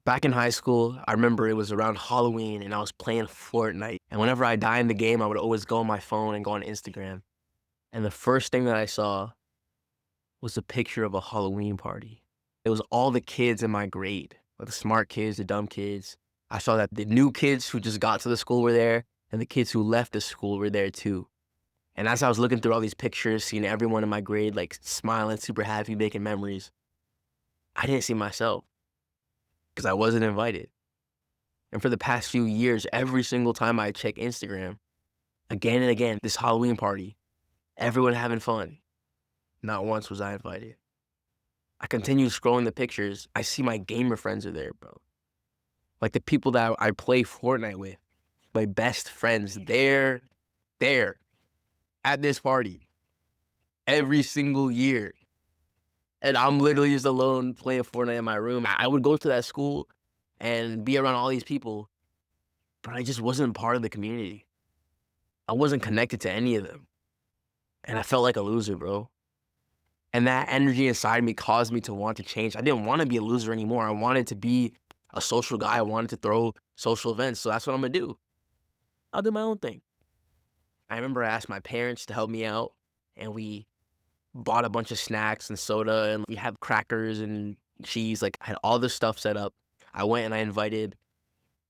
Back in high school, I remember it was around Halloween and I was playing Fortnite. And whenever I die in the game, I would always go on my phone and go on Instagram. And the first thing that I saw was a picture of a Halloween party. It was all the kids in my grade, like the smart kids, the dumb kids. I saw that the new kids who just got to the school were there, and the kids who left the school were there too. And as I was looking through all these pictures, seeing everyone in my grade like smiling, super happy, making memories, I didn't see myself because I wasn't invited. And for the past few years, every single time I check Instagram, again and again, this Halloween party, everyone having fun. Not once was I invited. I continue scrolling the pictures. I see my gamer friends are there, bro. Like the people that I play Fortnite with, my best friends, they're there at this party every single year. And I'm literally just alone playing Fortnite in my room. I would go to that school and be around all these people, but I just wasn't part of the community. I wasn't connected to any of them. And I felt like a loser, bro. And that energy inside me caused me to want to change. I didn't want to be a loser anymore. I wanted to be a social guy. I wanted to throw social events. So that's what I'm going to do. I'll do my own thing. I remember I asked my parents to help me out, and we bought a bunch of snacks and soda, and we had crackers and cheese. Like, I had all this stuff set up. I went and I invited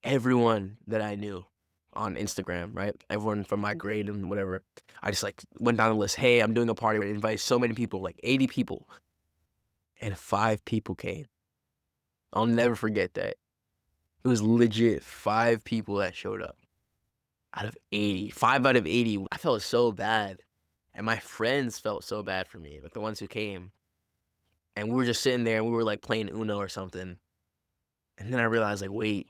everyone that I knew on Instagram, right? Everyone from my grade and whatever. I just like went down the list. Hey, I'm doing a party. I invited so many people, like 80 people, and 5 people came. I'll never forget that. It was legit 5 people that showed up out of 80. 5 out of 80. I felt so bad. And my friends felt so bad for me, like the ones who came. And we were just sitting there and we were like playing Uno or something. And then I realized, like, wait,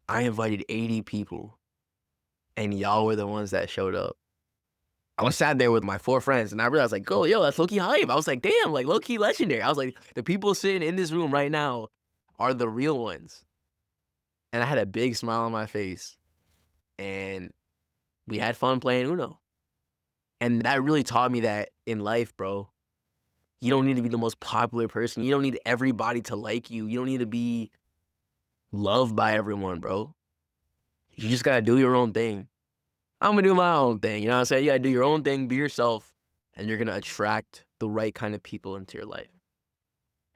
I invited 80 people and y'all were the ones that showed up. I was sat there with my 4 friends and I realized, like, oh, yo, that's low-key hype. I was like, damn, like low-key legendary. I was like, the people sitting in this room right now are the real ones. And I had a big smile on my face and we had fun playing Uno. And that really taught me that in life, bro, you don't need to be the most popular person. You don't need everybody to like you. You don't need to be loved by everyone, bro. You just gotta do your own thing. I'm gonna do my own thing. You know what I'm saying? You gotta do your own thing, be yourself, and you're gonna attract the right kind of people into your life.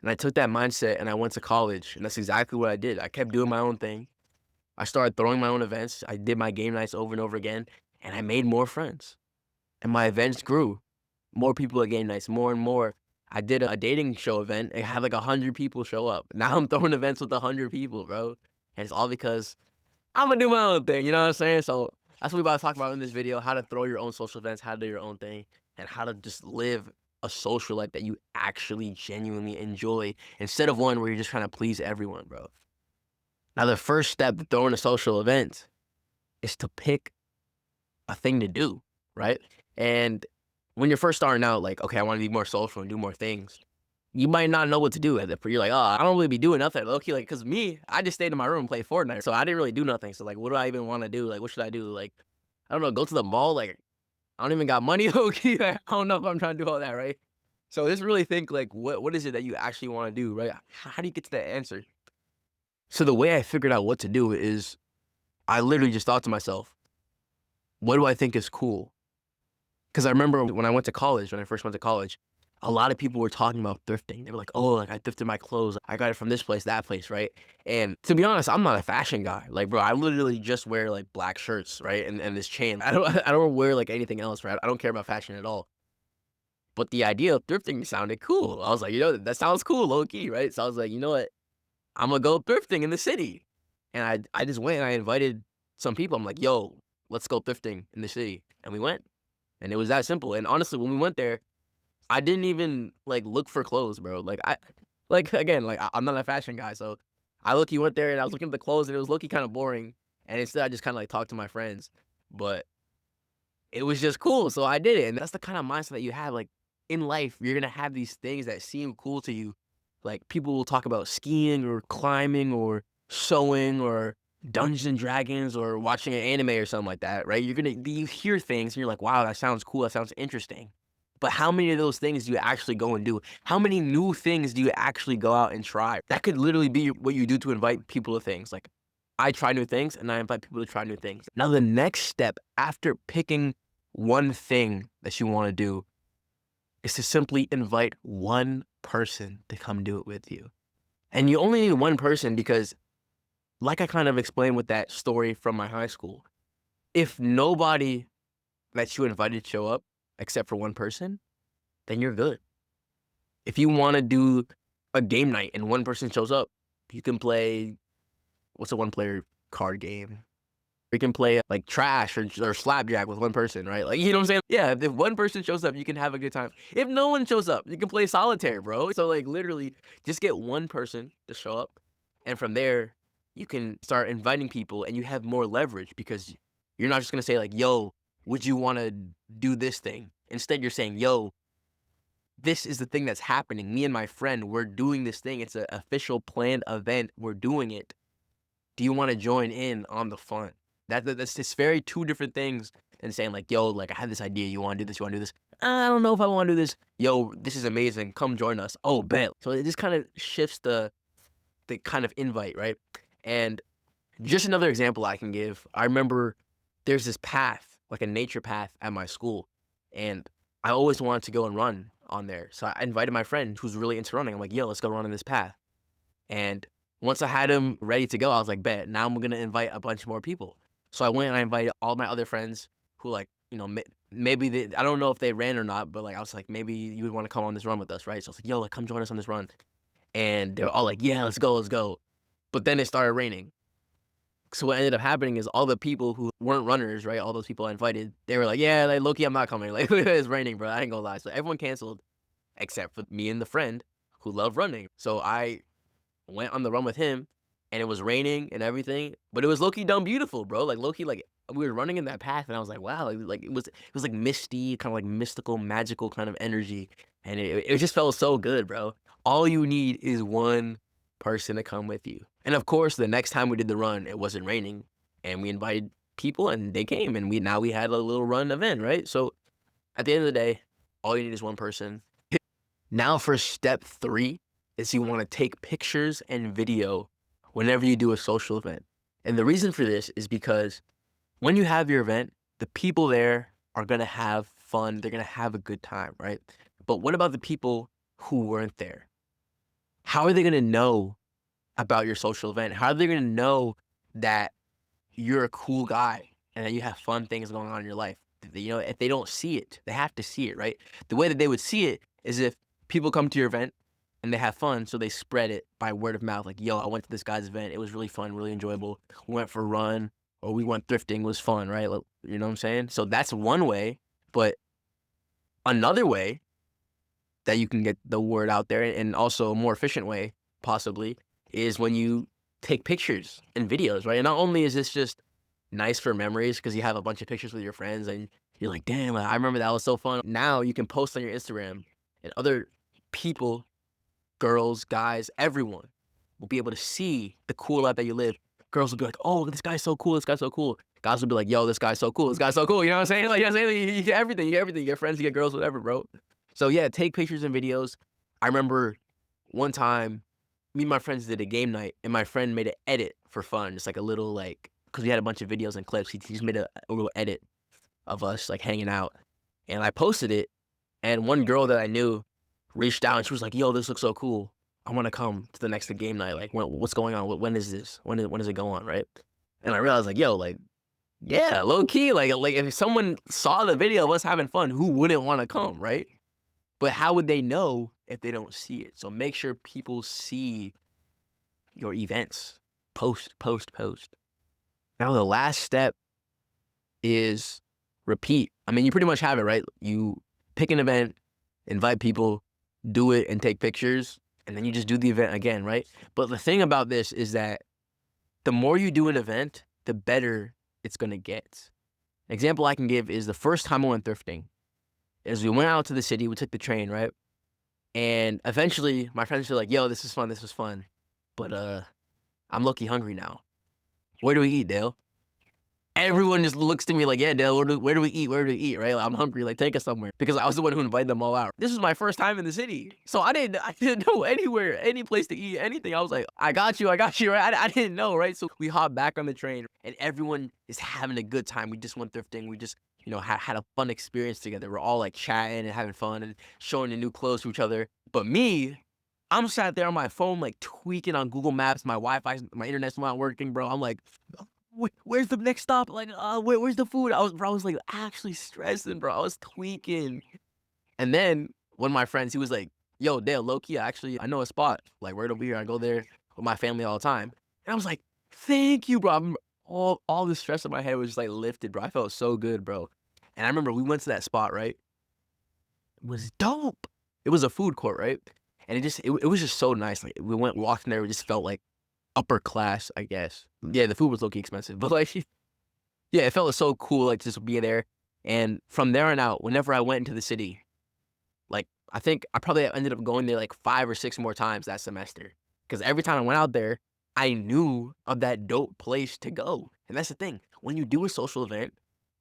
And I took that mindset and I went to college, and that's exactly what I did. I kept doing my own thing. I started throwing my own events. I did my game nights over and over again, and I made more friends. And my events grew. More people at game nights, more and more. I did a dating show event. It had like 100 people show up. Now I'm throwing events with 100 people, bro. And it's all because I'm gonna do my own thing. You know what I'm saying? So that's what we about to talk about in this video: how to throw your own social events, how to do your own thing, and how to just live a social life that you actually genuinely enjoy instead of one where you're just trying to please everyone, bro. Now, the first step to throwing a social event is to pick a thing to do, right? And when you're first starting out, like, okay, I want to be more social and do more things, you might not know what to do at that. You're like, oh, I don't really be doing nothing. Low-key, like, cause me, I just stayed in my room and played Fortnite, so I didn't really do nothing. So like, what do I even want to do? Like, what should I do? Like, I don't know, go to the mall. Like, I don't even got money. Low-key, like, I don't know if I'm trying to do all that, right? So just really think like, what is it that you actually want to do, right? How do you get to that answer? So the way I figured out what to do is I literally just thought to myself, what do I think is cool? Because I remember when I went to college, when I first went to college, a lot of people were talking about thrifting. They were like, oh, like I thrifted my clothes. I got it from this place, that place, right? And to be honest, I'm not a fashion guy. Like, bro, I literally just wear like black shirts, right? And this chain. I don't wear like anything else, right? I don't care about fashion at all. But the idea of thrifting sounded cool. I was like, that sounds cool, low key, right? So I was like, you know what? I'm gonna go thrifting in the city. And I just went and I invited some people. I'm like, yo, let's go thrifting in the city. And we went. And it was that simple. And honestly, when we went there, I didn't even like look for clothes, bro. Like again, like I'm not a fashion guy, so I low-key went there and I was looking at the clothes and it was low-key kind of boring. And instead I just kind of like talked to my friends. But it was just cool. So I did it. And that's the kind of mindset that you have. Like in life, you're gonna have these things that seem cool to you. Like people will talk about skiing or climbing or sewing or Dungeons and Dragons or watching an anime or something like that, right? You hear things and you're like, wow, that sounds cool, that sounds interesting. But how many of those things do you actually go and do? How many new things do you actually go out and try? That could literally be what you do to invite people to things. Like, I try new things and I invite people to try new things. Now, the next step after picking one thing that you want to do is to simply invite one person to come do it with you. And you only need one person because, like I kind of explained with that story from my high school, if nobody that you invited show up except for one person, then you're good. If you want to do a game night and one person shows up, you can play, what's a one player card game? We can play like trash or slapjack with one person, right? Like, you know what I'm saying? Yeah, if one person shows up, you can have a good time. If no one shows up, you can play solitaire, bro. So like literally just get one person to show up. And from there, you can start inviting people and you have more leverage because you're not just gonna say like, yo, would you wanna do this thing? Instead, you're saying, yo, this is the thing that's happening. Me and my friend, we're doing this thing. It's an official planned event. We're doing it. Do you want to join in on the fun? That's just very two different things than saying like, yo, like I had this idea. You want to do this? You want to do this? I don't know if I want to do this. Yo, this is amazing. Come join us. Oh, bet. So it just kind of shifts the kind of invite, right? And just another example I can give. I remember there's this path, like a nature path at my school, and I always wanted to go and run on there. So I invited my friend who's really into running. I'm like, yo, let's go run on this path. And once I had him ready to go, I was like, bet, now I'm gonna invite a bunch more people. So I went and I invited all my other friends who like, you know, maybe I don't know if they ran or not, but like I was like, maybe you would want to come on this run with us, right? So I was like, yo, like come join us on this run. And they were all like, yeah, let's go, let's go. But then it started raining. So what ended up happening is all the people who weren't runners, right? All those people I invited, they were like, yeah, like low-key, I'm not coming. Like it's raining, bro. I ain't gonna lie. So everyone canceled except for me and the friend who loved running. So I went on the run with him, and it was raining and everything, but it was low-key done beautiful, bro. Like low-key, like we were running in that path, and I was like, wow, like it was like misty, kind of like mystical, magical kind of energy, and it just felt so good, bro. All you need is one person to come with you, and of course, the next time we did the run, it wasn't raining, and we invited people, and they came, and we had a little run event, right? So at the end of the day, all you need is one person. Now for step 3 is you wanna take pictures and video whenever you do a social event. And the reason for this is because when you have your event, the people there are gonna have fun, they're gonna have a good time, right? But what about the people who weren't there? How are they gonna know about your social event? How are they gonna know that you're a cool guy and that you have fun things going on in your life? You know, if they don't see it, they have to see it, right? The way that they would see it is if people come to your event and they have fun, so they spread it by word of mouth. Like, yo, I went to this guy's event. It was really fun, really enjoyable. We went for a run or we went thrifting. It was fun, right? Like, you know what I'm saying? So that's one way. But another way that you can get the word out there, and also a more efficient way, possibly, is when you take pictures and videos, right? And not only is this just nice for memories because you have a bunch of pictures with your friends and you're like, damn, I remember that was so fun. Now you can post on your Instagram and other people, girls, guys, everyone will be able to see the cool life that you live. Girls will be like, oh, this guy's so cool. This guy's so cool. Guys will be like, yo, this guy's so cool. This guy's so cool. You know what I'm saying? Like, you know what I'm saying? You get everything. You get everything. You get friends, you get girls, whatever, bro. So yeah, take pictures and videos. I remember one time, me and my friends did a game night, and my friend made an edit for fun. Just like a little like, because we had a bunch of videos and clips. He just made a little edit of us like hanging out. And I posted it, and one girl that I knew reached out and she was like, yo, this looks so cool. I want to come to the next game night. Like, what's going on? When is this? When does it go on? Right? And I realized, like, yo, like, yeah, low key, like if someone saw the video of us having fun, who wouldn't want to come, right? But how would they know if they don't see it? So make sure people see your events. Post, post, post. Now the last step is repeat. I mean, you pretty much have it, right? You pick an event, invite people, do it and take pictures, and then you just do the event again, right? But the thing about this is that the more you do an event, the better it's gonna get. An example I can give is the first time I went thrifting. Is we went out to the city, we took the train, right? And eventually my friends were like, yo, this is fun, this was fun. But I'm low-key hungry now. Where do we eat, Dale? everyone just looks to me like, yeah, Dale, where do we eat? Where do we eat? Right? Like, I'm hungry. Like, take us somewhere. Because I was the one who invited them all out. This was my first time in the city. So I didn't know anywhere, any place to eat, anything. I was like, I got you, right? I didn't know, right? So we hopped back on the train and everyone is having a good time. We just went thrifting. We just, had a fun experience together. We're all like chatting and having fun and showing the new clothes to each other. But me, I'm sat there on my phone, like tweaking on Google Maps. My internet's not working, bro. I'm like, where's the next stop? Like, where's the food? I was like actually stressing, bro. I was tweaking. And then one of my friends, he was like, yo, Dale, low key, actually, I know a spot. Like, right over here. I go there with my family all the time. And I was like, thank you, bro. All the stress in my head was just like lifted, bro. I felt so good, bro. And I remember we went to that spot, right? It was dope. It was a food court, right? And it was just so nice. Like we walked in there, we just felt like upper class, I guess. Yeah, the food was low-key expensive, but like yeah, it felt so cool like just be there. And from there on out, whenever I went into the city, like I think I probably ended up going there like 5 or 6 more times that semester. Because every time I went out there, I knew of that dope place to go. And that's the thing. When you do a social event,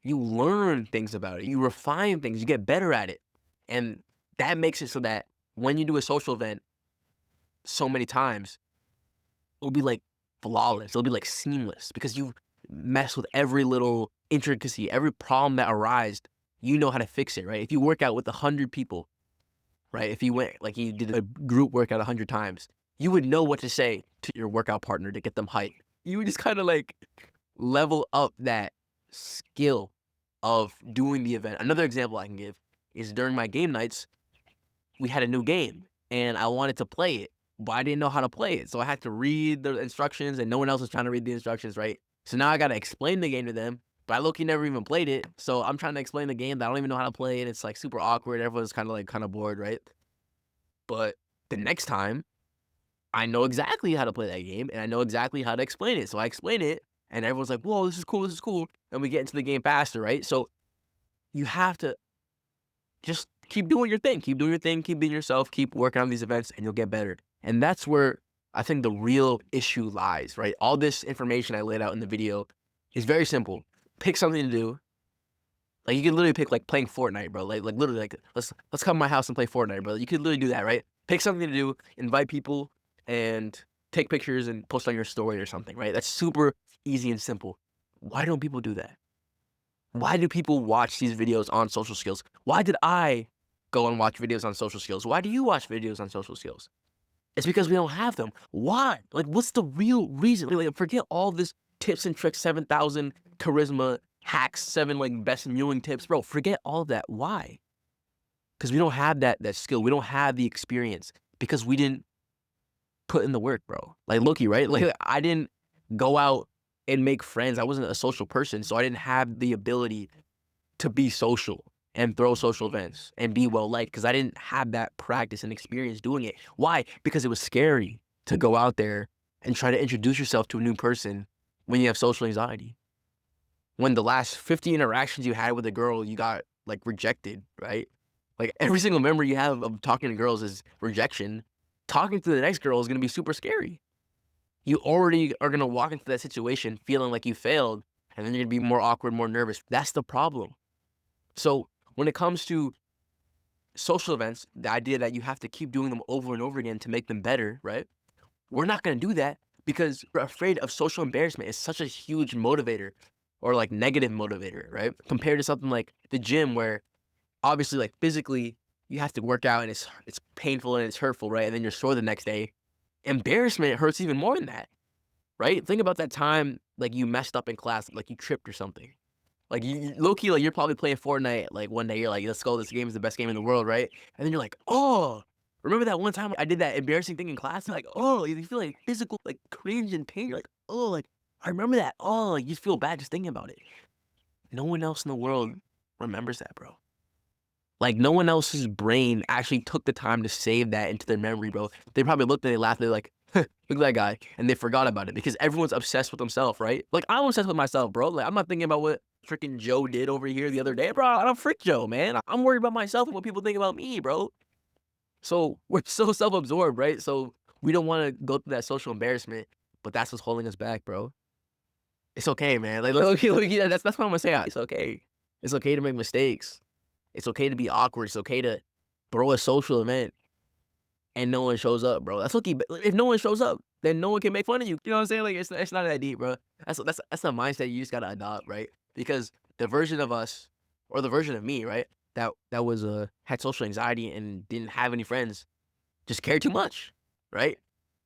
you learn things about it. You refine things. You get better at it. And that makes it so that when you do a social event so many times, it'll be like flawless. It'll be like seamless because you mess with every little intricacy, every problem that arises, you know how to fix it, right? If you work out with 100 people, right? If you went like you did a group workout 100 times, you would know what to say to your workout partner to get them hyped. You would just kind of like level up that skill of doing the event. Another example I can give is during my game nights, we had a new game and I wanted to play it, but I didn't know how to play it. So I had to read the instructions and no one else was trying to read the instructions, right? So now I got to explain the game to them, but I low-key never even played it. So I'm trying to explain the game that I don't even know how to play and it's like super awkward. Everyone's kind of bored, right? But the next time I know exactly how to play that game and I know exactly how to explain it. So I explain it and everyone's like, whoa, this is cool. This is cool. And we get into the game faster, right? So you have to just keep doing your thing. Keep doing your thing. Keep being yourself. Keep working on these events, and you'll get better. And that's where I think the real issue lies, right? All this information I laid out in the video is very simple. Pick something to do. Like you could literally pick like playing Fortnite, bro. Like literally, like let's come to my house and play Fortnite, bro. You could literally do that, right? Pick something to do. Invite people and take pictures and post on your story or something, right? That's super easy and simple. Why don't people do that? Why do people watch these videos on social skills? Why did I go and watch videos on social skills? Why do you watch videos on social skills? It's because we don't have them. Why? Like, what's the real reason? Like, forget all this tips and tricks, 7,000 charisma hacks, 7 like best mewing tips, bro. Forget all of that. Why? Because we don't have that skill. We don't have the experience because we didn't put in the work, bro. Like Loki, right? Like I didn't go out and make friends. I wasn't a social person, so I didn't have the ability to be social and throw social events and be well liked because I didn't have that practice and experience doing it. Why? Because it was scary to go out there and try to introduce yourself to a new person when you have social anxiety. When the last 50 interactions you had with a girl, you got like rejected, right? Like every single memory you have of talking to girls is rejection. Talking to the next girl is going to be super scary. You already are going to walk into that situation feeling like you failed, and then you're going to be more awkward, more nervous. That's the problem. So when it comes to social events, the idea that you have to keep doing them over and over again to make them better, right? We're not going to do that because we're afraid of social embarrassment. It's such a huge motivator or like negative motivator, right? Compared to something like the gym where obviously like physically you have to work out and it's painful and it's hurtful, right? And then you're sore the next day. Embarrassment hurts even more than that, right? Think about that time like you messed up in class, like you tripped or something. Like you low key, like you're probably playing Fortnite. Like one day you're like, let's go, this game is the best game in the world, right? And then you're like, oh, remember that one time I did that embarrassing thing in class? You're like, oh, you feel like physical, like cringe and pain. You're like, oh, like I remember that. Oh, like, you feel bad just thinking about it. No one else in the world remembers that, bro. Like no one else's brain actually took the time to save that into their memory, bro. They probably looked and they laughed. They're like, look at that guy, and they forgot about it because everyone's obsessed with themselves, right? Like I'm obsessed with myself, bro. Like I'm not thinking about what freaking Joe did over here the other day, bro. I don't freak Joe, man. I'm worried about myself and what people think about me, bro. So we're so self-absorbed, right? So we don't want to go through that social embarrassment, but that's what's holding us back, bro. It's okay, man. Like, low-key, that's what I'm gonna say. It's okay. It's okay to make mistakes. It's okay to be awkward. It's okay to throw a social event and no one shows up, bro. That's okay. But if no one shows up, then no one can make fun of you. You know what I'm saying? Like it's not that deep, bro. That's a mindset you just gotta adopt, right? Because the version of us, or the version of me, right, that was had social anxiety and didn't have any friends, just cared too much, right?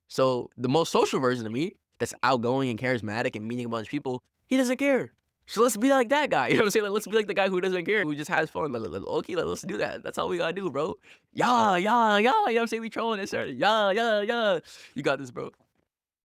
So the most social version of me, that's outgoing and charismatic and meeting a bunch of people, he doesn't care. So let's be like that guy. You know what I'm saying? Like, let's be like the guy who doesn't care, who just has fun. Okay, let's do that. That's all we gotta do, bro. Yeah, yeah, yeah. You know what I'm saying? We trolling this, sir. Yeah, yeah, yeah. You got this, bro.